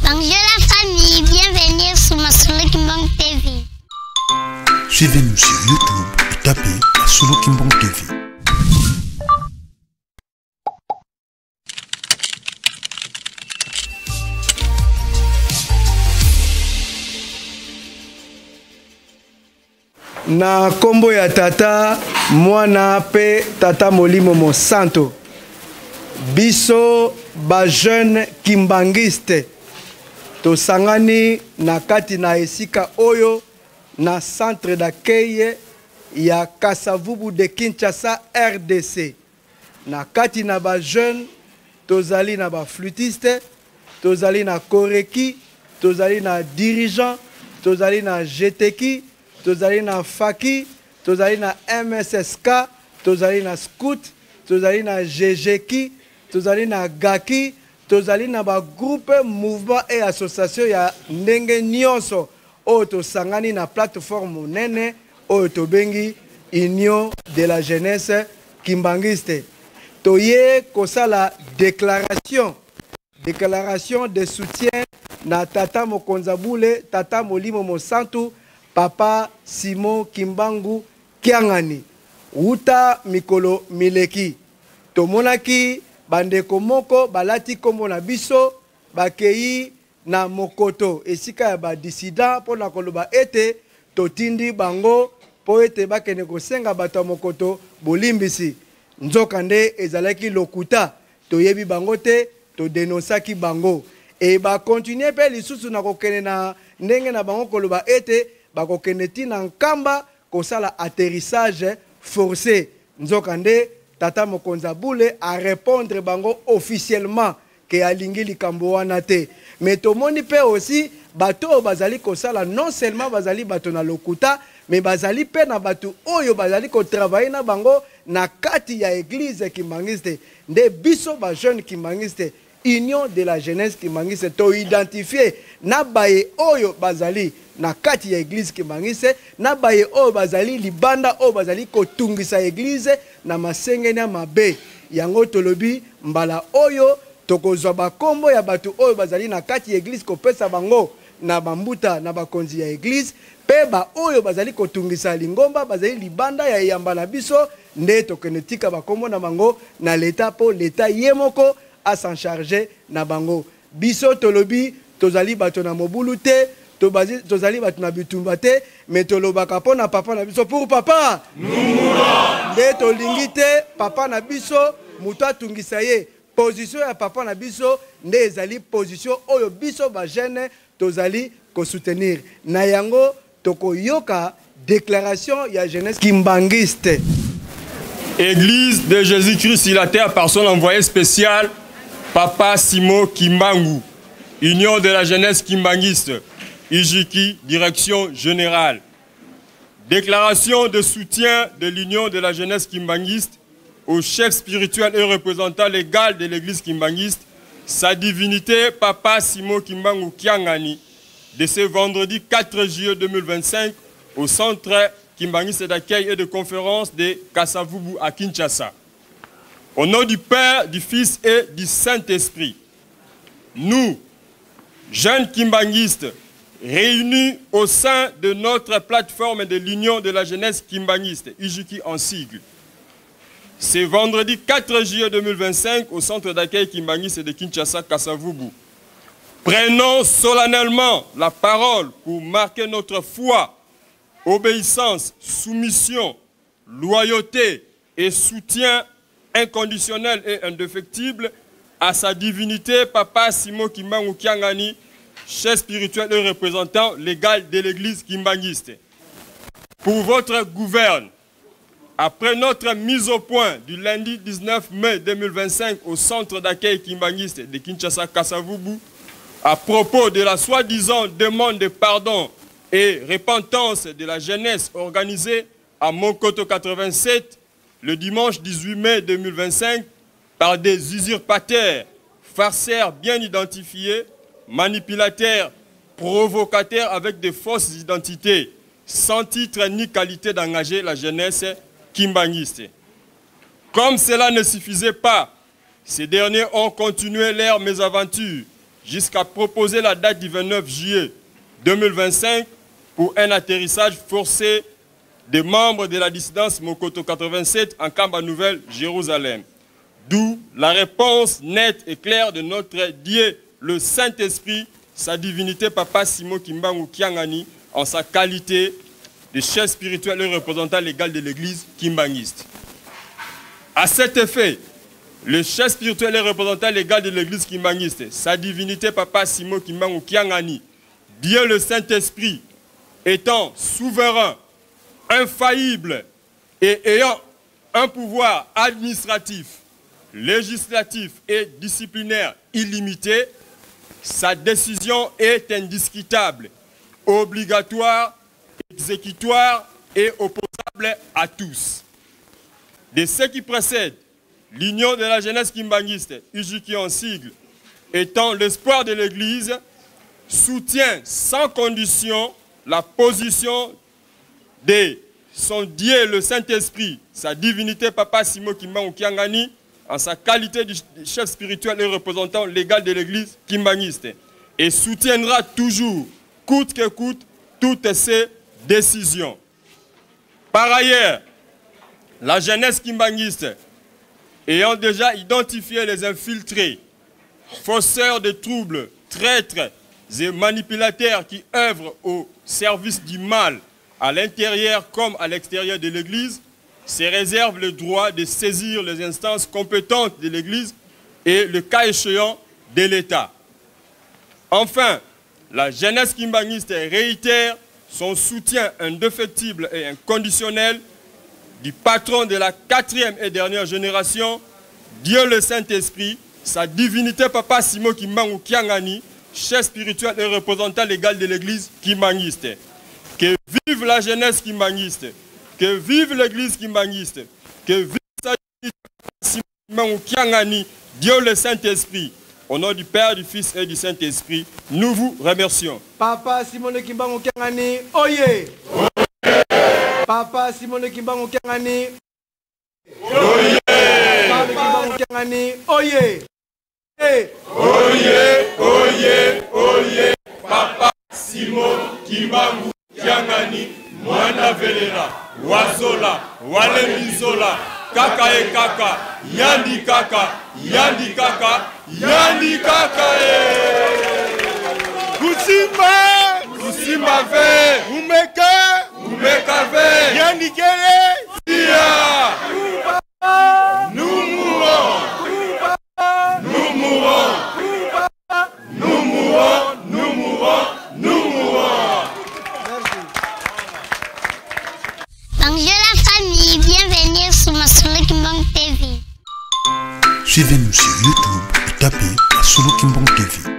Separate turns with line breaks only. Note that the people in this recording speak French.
Bonjour la famille, bienvenue sur Masolo Kimbang TV.
Suivez-nous sur YouTube et tapez Masolo Kimbang TV.
Na kombo ya tata mwana pe tata molimo mosanto biso ba jeune kimbangiste tosangani na kati na esika oyo na centre d'accueil ya Kasavubu de Kinshasa RDC. Na kati na ba jeune tozali na ba flûtiste, tozali na koreki, tozali na dirigeant, tozali na GTK, tozali na Faki, tozali na MSSK, tozali na Scout, tozali na GGK, tozali na Gaki, tozali na ba groupe mouvement et association ya ndenge nyonso oyo tosangani na plateforme nene oyo tobengi Union de la Jeunesse Kimbangiste. Toye kosala déclaration de soutien na tata Mokonzabule, tata Molimo Mosantu, papa Simon Kimbangu Kiangani uta mikolo mileki tomonaki bandeko moko balati kombo na biso bakei na mokoto esika ya ba dissident pona koloba ete totindi bango po ete bakene kosenga bato mokoto bolimbisi nzoka nde ezalaki lokuta toyebi bango te to denosaki bango e ba continuer pe lisusu na kokene na ndenge na bango koloba ete bakokende tina nkamba kosala atterrissage forcé nzoka nde tata Mokonzabule a répondre bango officiellement que alingi likambo wana te mais tomoni pe aussi bato bazali kosala non seulement bazali bato na lokuta mais bazali pe na bato oyo bazali ko travailler na bango na kati ya église Kimbangiste nde biso ba jeune Kimbangiste Union de la Jeunesse Kimbangiste to identifier na baye oyo bazali na kati ya église Kimbangiste na baye oyo bazali libanda oyo bazali kotungisa église na masengeni ya mabe yango tolobi mbala oyo tokozwa bakombo ya bato oyo bazali na kati ya église kopesa bango na bambuta na bakonzi ya église pe ba oyo bazali kotungisa lingomba bazali libanda ya yamba na biso nde tokene tika bakombo na bango na leta po leta yemoko a s'en charger na bango biso tolobi tozali bato na mobulu te tozali bato na bitumba te mais tolobaka po na papa na biso pour papa nde tolingi te papa na biso mutu atungisa ye position ya papa na biso nde ezali position oyo biso ba jeune tozali ko soutenir na yango tokoyoka déclaration ya jeunesse kimbangiste.
Église de Jésus-Christ sur la terre par son envoyé spécial Papa Simon Kimbangu, Union de la Jeunesse Kimbangiste, IJKI, Direction Générale. Déclaration de soutien de l'Union de la Jeunesse Kimbangiste au chef spirituel et représentant légal de l'Église Kimbangiste, sa divinité Papa Simon Kimbangu Kiangani, de ce vendredi 4 juillet 2025 au centre Kimbangiste d'accueil et de conférence de Kasavubu à Kinshasa. Au nom du Père, du Fils et du Saint-Esprit, nous, jeunes Kimbangistes, réunis au sein de notre plateforme de l'Union de la Jeunesse Kimbangiste, IJKI en sigle, ce vendredi 4 juillet 2025 au centre d'accueil Kimbangiste de Kinshasa, Kasavubu, prenons solennellement la parole pour marquer notre foi, obéissance, soumission, loyauté et soutien inconditionnel et indéfectible à sa divinité Papa Simon Kimbangu Kiangani, chef spirituel et représentant légal de l'église Kimbangiste. Pour votre gouverne, après notre mise au point du lundi 19 mai 2025 au centre d'accueil Kimbangiste de Kinshasa Kasavubu, à propos de la soi-disant demande de pardon et repentance de la jeunesse organisée à Monkoto 87 le dimanche 18 mai 2025 par des usurpateurs, farceurs bien identifiés, manipulateurs, provocateurs avec de fausses identités, sans titre ni qualité d'engager la jeunesse kimbangiste. Comme cela ne suffisait pas, ces derniers ont continué leur mésaventure jusqu'à proposer la date du 29 juillet 2025 pour un atterrissage forcé des membres de la dissidence Mokoto 87 en Kamba Nouvelle, Jérusalem. D'où la réponse nette et claire de notre Dieu, le Saint-Esprit, sa divinité Papa Simon Kimbangu Kiangani, en sa qualité de chef spirituel et représentant légal de l'Église kimbanguiste. À cet effet, le chef spirituel et représentant légal de l'Église kimbanguiste, sa divinité Papa Simon Kimbangu Kiangani, Dieu le Saint-Esprit, étant souverain, infaillible et ayant un pouvoir administratif, législatif et disciplinaire illimité, sa décision est indiscutable, obligatoire, exécutoire et opposable à tous. De ce qui précède, l'Union de la jeunesse kimbanguiste, UJKI en sigle, étant l'espoir de l'Église, soutient sans condition la position de son Dieu, le Saint-Esprit, sa divinité Papa Simon Kimbangu Kiangani, en sa qualité de chef spirituel et représentant légal de l'Église kimbanguiste, et soutiendra toujours, coûte que coûte, toutes ses décisions. Par ailleurs, la jeunesse kimbanguiste, ayant déjà identifié les infiltrés, fausseurs de troubles, traîtres et manipulateurs qui œuvrent au service du mal à l'intérieur comme à l'extérieur de l'Église, se réserve le droit de saisir les instances compétentes de l'Église et, le cas échéant, de l'État. Enfin, la jeunesse kimbanguiste réitère son soutien indéfectible et inconditionnel du patron de la 4e et dernière génération, Dieu le Saint-Esprit, sa divinité Papa Simon Kimbangu Kiangani, chef spirituel et représentant légal de l'Église kimbanguiste. Que vive la jeunesse kimbanguiste, que vive l'Église kimbanguiste, que vive sa divinité Papa Simon Kimbangu Kiangani, Dieu le Saint-Esprit. Au nom du Père, du Fils et du Saint-Esprit, nous vous remercions.
Papa Simon Kimbangu Kiangani, oye! Papa Simon Kimbangu Kiangani, oye! Papa Kimbangu Kiangani, oye!
Oye, oye, oye, Papa Simon Kimbangu Kiangani, Mwana Velera, Wazola, Walemizola, Kaka e Kaka, Yandi Kaka, Yandi Kaka, Yandi Kaka Kusimba, Kusimba ve, Umeka ve, Yandi Kere, Sia, nous mourons, nous mourons, nous mourons, nous mourons, nous mourons.
Bonjour la famille, bienvenue sur Masolo Kimbang TV.
Suivez-nous sur YouTube et tapez Masolo Kimbang TV.